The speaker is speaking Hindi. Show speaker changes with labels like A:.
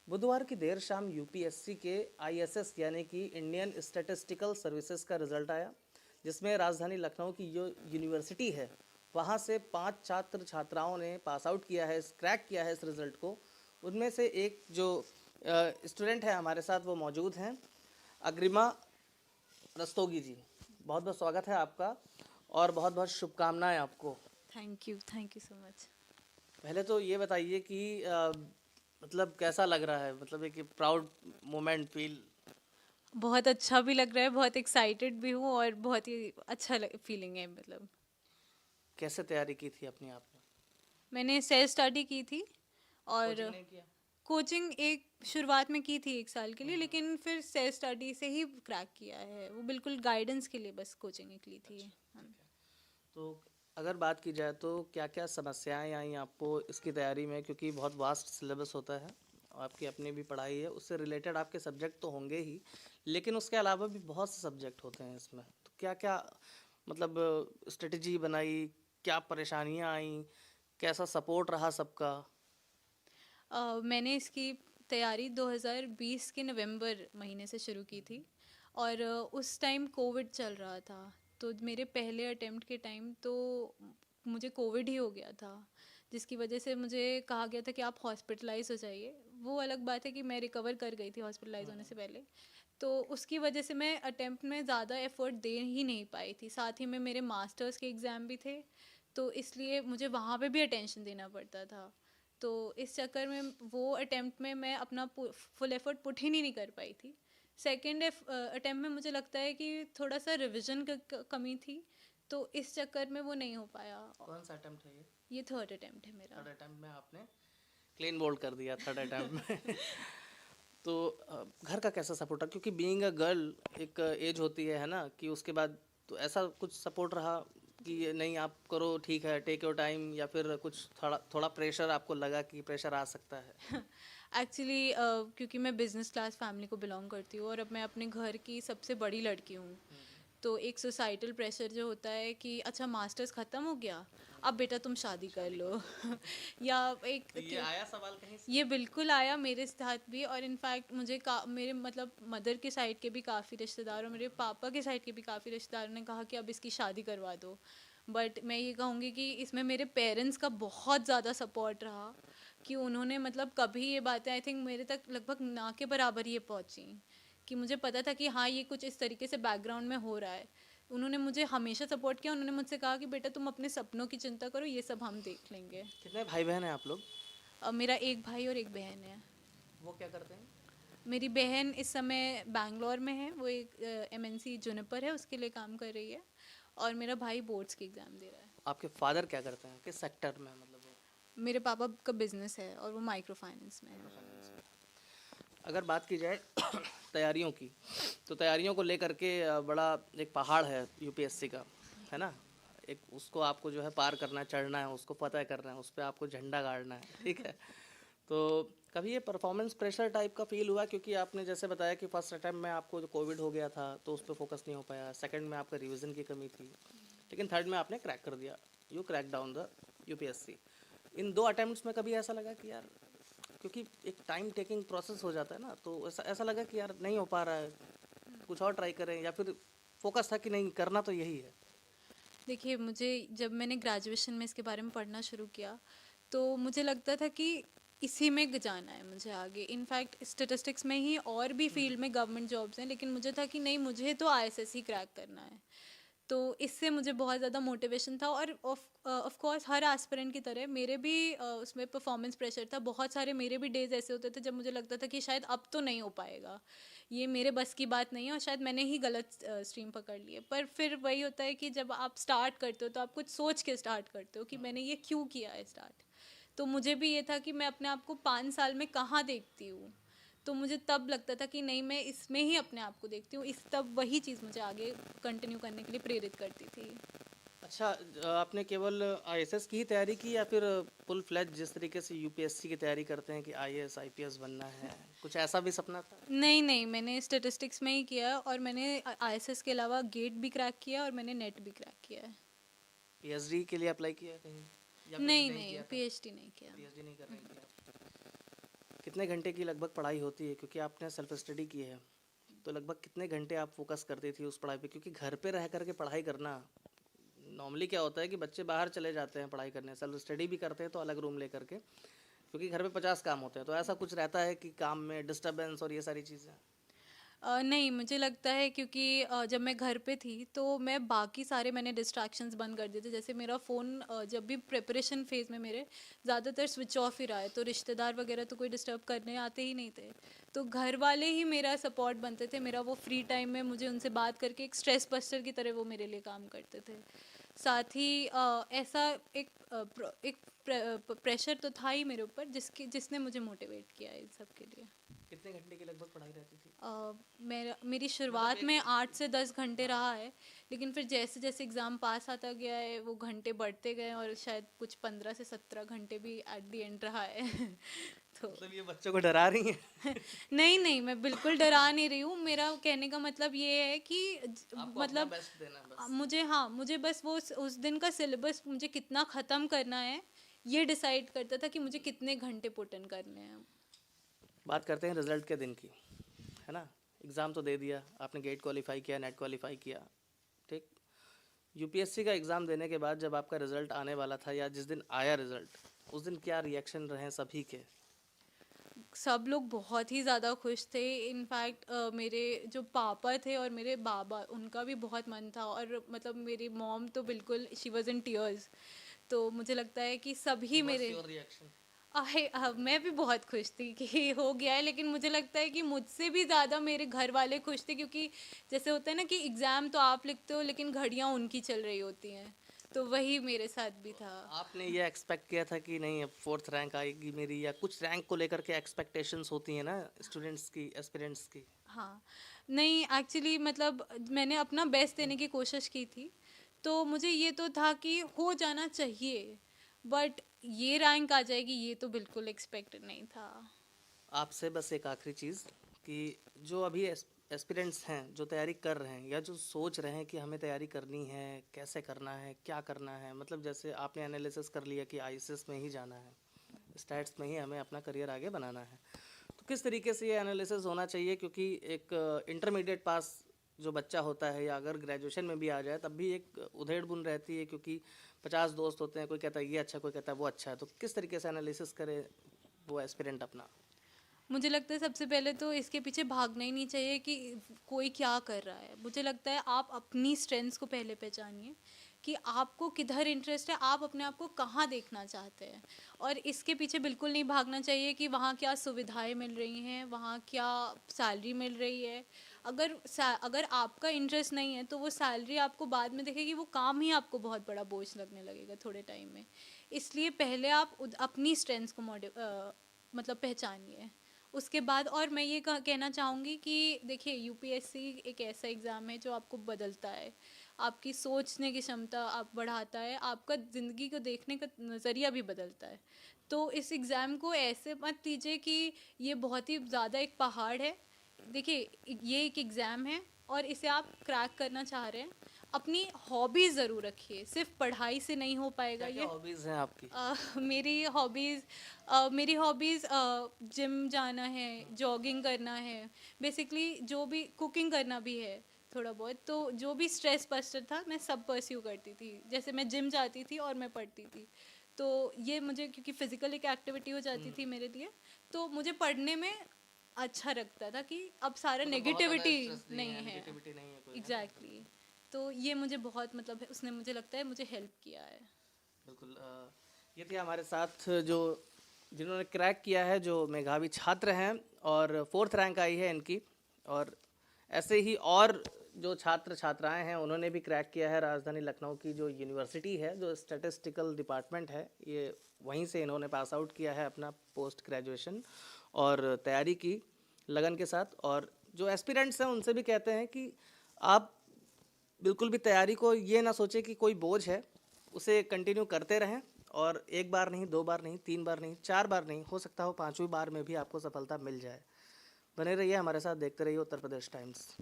A: बुधवार की देर शाम यूपीएससी के आईएसएस यानी कि इंडियन स्टैटिस्टिकल सर्विसेज का रिजल्ट आया, जिसमें राजधानी लखनऊ की जो यूनिवर्सिटी है वहाँ से 5 छात्र छात्राओं ने पास आउट किया है, क्रैक किया है इस रिज़ल्ट को। उनमें से एक जो स्टूडेंट है हमारे साथ वो मौजूद हैं, अग्रिमा रस्तोगी जी। बहुत बहुत स्वागत है आपका और बहुत बहुत शुभकामनाएं आपको।
B: Thank you so much.
A: पहले तो ये बताइए कि मतलब कैसा लग रहा है, मतलब एक प्राउड मोमेंट फील।
B: बहुत अच्छा भी लग रहा है, बहुत एक्साइटेड भी हूँ और बहुत ही अच्छा फीलिंग है। मतलब
A: कैसे तैयारी की थी अपनी आपने?
B: मैंने सेल्फ स्टडी की थी और
A: कोचिंग नहीं किया?
B: कोचिंग एक शुरुआत में की थी 1 साल के लिए,
A: हम्म।
B: लेकिन फिर सेल्फ स्टडी से ही क्रैक किया है। वो बिल्कुल गाइडेंस के लिए बस कोचिंग एक ली थी।
A: अच्छा,
B: हाँ।
A: ठीक है। तो अगर बात की जाए तो क्या क्या समस्याएं आई आपको इसकी तैयारी में, क्योंकि बहुत वास्ट सिलेबस होता है और आपकी अपनी भी पढ़ाई है, उससे रिलेटेड आपके सब्जेक्ट तो होंगे ही, लेकिन उसके अलावा भी बहुत से सब्जेक्ट होते हैं इसमें। तो क्या क्या मतलब स्ट्रेटजी बनाई, क्या परेशानियां आई, कैसा सपोर्ट रहा सबका?
B: मैंने इसकी तैयारी 2020 के नवंबर महीने से शुरू की थी और उस टाइम कोविड चल रहा था। तो मेरे पहले अटेम्प्ट के टाइम तो मुझे कोविड ही हो गया था, जिसकी वजह से मुझे कहा गया था कि आप हॉस्पिटलाइज हो जाइए। वो अलग बात है कि मैं रिकवर कर गई थी हॉस्पिटलाइज होने से पहले। तो उसकी वजह से मैं अटेम्प्ट में ज़्यादा एफर्ट दे ही नहीं पाई थी। साथ ही में मेरे मास्टर्स के एग्ज़ाम भी थे, तो इसलिए मुझे वहाँ पे भी अटेंशन देना पड़ता था। तो इस चक्कर में वो अटेम्प्ट में मैं अपना फुल एफर्ट पुट ही नहीं कर पाई थी। सेकेंड अटेम्प्ट में मुझे लगता है कि थोड़ा सा रिविजन कमी थी, तो इस चक्कर में वो नहीं हो पाया।
A: कौन सा अटेम्प्ट है ये?
B: ये थर्ड अटेम्प्ट है मेरा।
A: थर्ड अटेम्प्ट में आपने क्लीन बोल्ड कर दिया थर्ड अटेम्प्ट में। तो घर का कैसा सपोर्ट रहा, क्योंकि बीइंग अ गर्ल एक एज होती है ना, कि उसके बाद तो ऐसा कुछ सपोर्ट रहा कि ये नहीं आप करो, ठीक है, टेक योर टाइम, या फिर कुछ थोड़ा थोड़ा प्रेशर आपको लगा कि प्रेशर आ सकता है?
B: एक्चुअली क्योंकि मैं बिज़नेस क्लास फैमिली को बिलोंग करती हूँ और अब मैं अपने घर की सबसे बड़ी लड़की हूँ, तो एक सोसाइटल प्रेशर जो होता है कि अच्छा मास्टर्स ख़त्म हो गया, अब बेटा तुम शादी कर
A: शादी
B: लो।
A: करो।
B: या एक
A: तो ये आया सवाल कहीं से?
B: ये बिल्कुल आया मेरे साथ भी। और इनफैक्ट मुझे मेरे मतलब मदर के साइड के भी काफ़ी रिश्तेदार और मेरे पापा के साइड के भी काफ़ी रिश्तेदारों ने कहा कि अब इसकी शादी करवा दो। बट मैं ये कहूँगी कि इसमें मेरे पेरेंट्स का बहुत ज़्यादा सपोर्ट रहा, कि उन्होंने मतलब कभी ये बातें आई थिंक मेरे तक लगभग ना के बराबर ये पहुँची, कि मुझे पता था कि हाँ ये कुछ इस तरीके से बैकग्राउंड में हो रहा है। उन्होंने मुझे हमेशा सपोर्ट किया। उन्होंने मुझसे कहा कि बेटा तुम अपने सपनों की चिंता करो, ये सब हम देख लेंगे।
A: कितने भाई बहन हैं आप लोग?
B: अब मेरा एक भाई और एक बहन है।
A: वो क्या करते हैं?
B: मेरी बहन इस समय बैंगलोर में है, वो एक एमएनसी जुनिपर है, उसके लिए काम कर रही है। और मेरा भाई बोर्ड्स के एग्ज़ाम दे रहा है।
A: आपके फादर क्या करते हैं, किस सेक्टर में, मतलब वो?
B: मेरे पापा का बिजनेस है और वो माइक्रो फाइनेंस में है।
A: फाइनेंस में। अगर बात की जाए तैयारियों की, तो तैयारियों को लेकर के बड़ा एक पहाड़ है यूपीएससी का, है ना? एक उसको आपको जो है पार करना है, चढ़ना है, उसको फतह करना है, उस पर आपको झंडा गाड़ना है, ठीक है? तो कभी ये परफॉर्मेंस प्रेशर टाइप का फील हुआ, क्योंकि आपने जैसे बताया कि फर्स्ट अटैम्प्ट में आपको जो कोविड हो गया था तो उस पर फोकस नहीं हो पाया, सेकंड में आपका रिवीजन की कमी थी, लेकिन थर्ड में आपने क्रैक कर दिया, you crack down the UPSC. In 2 attempts में कभी ऐसा लगा कि यार, क्योंकि एक टाइम टेकिंग प्रोसेस हो जाता है ना, तो ऐसा ऐसा लगा कि यार नहीं हो पा रहा है, कुछ और ट्राई करें, या फिर फोकस था कि नहीं करना तो यही है?
B: देखिए, मुझे जब मैंने ग्रेजुएशन में इसके बारे में पढ़ना शुरू किया, तो मुझे लगता था कि इसी में जाना है मुझे आगे। इनफैक्ट स्टैटिस्टिक्स में ही और भी फील्ड में गवर्नमेंट जॉब्स हैं, लेकिन मुझे था कि नहीं, मुझे तो आईएसएस ही क्रैक करना है। तो इससे मुझे बहुत ज़्यादा मोटिवेशन था। और ऑफ कोर्स हर एस्पिरेंट की तरह मेरे भी उसमें परफॉर्मेंस प्रेशर था। बहुत सारे मेरे भी डेज ऐसे होते थे जब मुझे लगता था कि शायद अब तो नहीं हो पाएगा, ये मेरे बस की बात नहीं है और शायद मैंने ही गलत स्ट्रीम पकड़ ली है। पर फिर वही होता है कि जब आप स्टार्ट करते हो तो आप कुछ सोच के स्टार्ट करते हो कि मैंने ये क्यों किया है स्टार्ट। तो मुझे भी ये था कि मैं अपने आप को 5 साल में कहाँ देखती हूँ। तो मुझे तब लगता था कि नहीं, मैं इसमें ही अपने आप को देखती हूँ। इस तब वही चीज़ मुझे आगे कंटिन्यू करने के लिए प्रेरित करती थी।
A: अच्छा, आपने केवल आईएसएस की ही तैयारी की, या फिर फुल फ्लैज जिस तरीके से यूपीएससी की तैयारी करते हैं कि आईएएस आईपीएस बनना है, कुछ ऐसा भी सपना था?
B: नहीं नहीं, मैंने स्टेटिस्टिक्स में ही किया और मैंने आईएसएस के अलावा गेट भी क्रैक किया और मैंने नेट भी क्रैक किया है।
A: पीएचडी के लिए अप्लाई किया कहीं, या फिर
B: नहीं
A: नहीं
B: नहीं,
A: किया था?
B: पीएचडी नहीं किया।
A: पीएचडी नहीं करने किया? कितने घंटे की लगभग पढ़ाई होती है, क्योंकि आपने सेल्फ स्टडी की है, तो लगभग कितने घंटे आप फोकस करती थी उस पढ़ाई पे? क्योंकि घर पे रह करके पढ़ाई करना, नॉर्मली क्या होता है कि बच्चे बाहर चले जाते हैं पढ़ाई करने, सेल्फ स्टडी भी करते हैं तो अलग रूम ले करके, क्योंकि घर पे 50 काम होते हैं, तो ऐसा कुछ रहता है कि काम में डिस्टरबेंस और ये सारी चीज़ें?
B: नहीं, मुझे लगता है क्योंकि जब मैं घर पे थी तो मैं बाकी सारे मैंने डिस्ट्रैक्शंस बंद कर दिए थे। जैसे मेरा फ़ोन जब भी प्रिपरेशन फेज़ में मेरे ज़्यादातर स्विच ऑफ ही रहा है, तो रिश्तेदार वगैरह तो कोई डिस्टर्ब करने आते ही नहीं थे। तो घर वाले ही मेरा सपोर्ट बनते थे, मेरा वो फ्री टाइम में मुझे उनसे बात करके एक स्ट्रेस बस्टर की तरह वो मेरे लिए काम करते थे। साथ ही ऐसा एक प्रेशर तो था ही मेरे ऊपर जिसने मुझे मोटिवेट किया इन सब के लिए।
A: कितने घंटे की लगभग पढ़ाई रहती थी?
B: मेरी
A: मतलब
B: शुरुआत
A: एक
B: में 8 से 10 घंटे रहा है, लेकिन फिर जैसे जैसे एग्ज़ाम पास आता गया है वो घंटे बढ़ते गए और शायद कुछ 15 से 17 घंटे भी एट द एंड रहा है। तो
A: मतलब ये बच्चों को डरा रही है?
B: नहीं नहीं, मैं बिल्कुल डरा नहीं रही हूँ। मेरा कहने का मतलब ये है कि
A: आपको अपना
B: मतलब
A: बेस्ट देना है बस।
B: मुझे, हाँ, मुझे बस वो उस दिन का सिलेबस मुझे कितना ख़त्म करना है ये डिसाइड करता था कि मुझे कितने घंटे पुट इन करने हैं।
A: बात करते हैं रिजल्ट के दिन की, है ना? एग्ज़ाम तो दे दिया आपने, गेट क्वालिफाई किया, नेट क्वालिफाई किया, ठीक। यूपीएससी का एग्ज़ाम देने के बाद जब आपका रिज़ल्ट आने वाला था या जिस दिन आया रिज़ल्ट, उस दिन क्या रिएक्शन रहे सभी के?
B: सब लोग बहुत ही ज़्यादा खुश थे। इनफैक्ट मेरे जो पापा थे और मेरे बाबा, उनका भी बहुत मन था, और मतलब मेरी मॉम तो बिल्कुल शी वाज इन टीयर्स। तो मुझे लगता है कि सभी
A: व्हाट्स
B: मेरे
A: योर रिएक्शन?
B: मैं भी बहुत खुश थी कि हो गया है, लेकिन मुझे लगता है कि मुझसे भी ज़्यादा मेरे घर वाले खुश थे, क्योंकि जैसे होता है ना कि एग्ज़ाम तो आप लिखते हो लेकिन घड़ियाँ उनकी चल रही होती हैं, तो वही मेरे साथ भी था।
A: आपने ये एक्सपेक्ट किया था कि नहीं अब 4th रैंक आएगी मेरी, या कुछ रैंक को लेकर के एक्सपेक्टेशंस होती हैं ना स्टूडेंट्स की, एस्पिरेंट्स की?
B: हाँ, नहीं एक्चुअली मतलब मैंने अपना बेस्ट देने की कोशिश की थी, तो मुझे ये तो था कि हो जाना चाहिए, बट ये रैंक आ जाएगी ये तो बिल्कुल एक्सपेक्टेड नहीं था।
A: आपसे बस एक आखिरी चीज़, कि जो अभी एस्पिरेंट्स हैं जो तैयारी कर रहे हैं या जो सोच रहे हैं कि हमें तैयारी करनी है, कैसे करना है, क्या करना है, मतलब जैसे आपने एनालिसिस कर लिया कि आईसीएस में ही जाना है, स्टैट्स में ही हमें अपना करियर आगे बनाना है, तो किस तरीके से ये एनालिसिस होना चाहिए? क्योंकि एक इंटरमीडिएट पास जो बच्चा होता है या अगर ग्रेजुएशन में भी आ जाए तब भी एक उधेड़ बुन रहती है, क्योंकि 50 दोस्त होते हैं, कोई कहता है ये अच्छा, कोई कहता है वो अच्छा है, तो किस तरीके से एनालिसिस करे वो एस्पिरेंट अपना?
B: मुझे लगता है सबसे पहले तो इसके पीछे भागना ही नहीं चाहिए कि कोई क्या कर रहा है। मुझे लगता है आप अपनी स्ट्रेंथ्स को पहले पहचानिए कि आपको किधर इंटरेस्ट है, आप अपने आप को कहाँ देखना चाहते हैं, और इसके पीछे बिल्कुल नहीं भागना चाहिए कि वहाँ क्या सुविधाएं मिल रही हैं, वहाँ क्या सैलरी मिल रही है। अगर आपका इंटरेस्ट नहीं है तो वो सैलरी आपको बाद में दिखेगी, वो काम ही आपको बहुत बड़ा बोझ लगने लगेगा थोड़े टाइम में। इसलिए पहले आप अपनी स्ट्रेंथ्स को मतलब पहचानिए। उसके बाद और मैं ये कहना चाहूँगी कि देखिए यूपीएससी एक ऐसा एग्ज़ाम है जो आपको बदलता है, आपकी सोचने की क्षमता आप बढ़ाता है, आपका ज़िंदगी को देखने का नज़रिया भी बदलता है। तो इस एग्ज़ाम को ऐसे मत लीजिए कि ये बहुत ही ज़्यादा एक पहाड़ है। देखिए ये एक एग्ज़ाम है और इसे आप क्रैक करना चाह रहे हैं, अपनी हॉबीज़ ज़रूर रखिए, सिर्फ पढ़ाई से नहीं हो पाएगा
A: क्या क्या
B: ये।
A: हॉबीज़ हैं आपकी?
B: मेरी हॉबीज़ जिम जाना है, जॉगिंग करना है, बेसिकली जो भी कुकिंग करना भी है थोड़ा बहुत। तो जो भी स्ट्रेस बस्टर था मैं सब परस्यू करती थी, जैसे मैं जिम जाती थी और मैं पढ़ती थी। तो ये मुझे क्योंकि फिजिकल एक एक्टिविटी हो जाती थी मेरे लिए, तो मुझे पढ़ने में अच्छा लगता था कि अब सारा
A: मतलब बहुत ज़्यादा
B: नेगेटिविटी
A: स्ट्रेस नहीं
B: नहीं
A: है,
B: है।
A: नेगेटिविटी नहीं है कोई, है ना?
B: एग्जैक्टली तो ये मुझे बहुत मतलब उसने मुझे लगता है मुझे हेल्प किया है।
A: बिल्कुल। ये थे हमारे साथ जो जिन्होंने क्रैक किया है, जो मेधावी छात्र हैं और 4th रैंक आई है इनकी, और ऐसे ही और जो छात्र छात्राएं हैं उन्होंने भी क्रैक किया है। राजधानी लखनऊ की जो यूनिवर्सिटी है, जो स्टैटिस्टिकल डिपार्टमेंट है, ये वहीं से इन्होंने पास आउट किया है अपना पोस्ट ग्रेजुएशन, और तैयारी की लगन के साथ। और जो एस्पिरेंट्स हैं उनसे भी कहते हैं कि आप बिल्कुल भी तैयारी को ये ना सोचें कि कोई बोझ है, उसे कंटिन्यू करते रहें, और एक बार नहीं, 2 बार नहीं, 3 बार नहीं, 4 बार नहीं, हो सकता हो 5वीं बार में भी आपको सफलता मिल जाए। बने रहिए हमारे साथ, देखते रहिए उत्तर प्रदेश टाइम्स।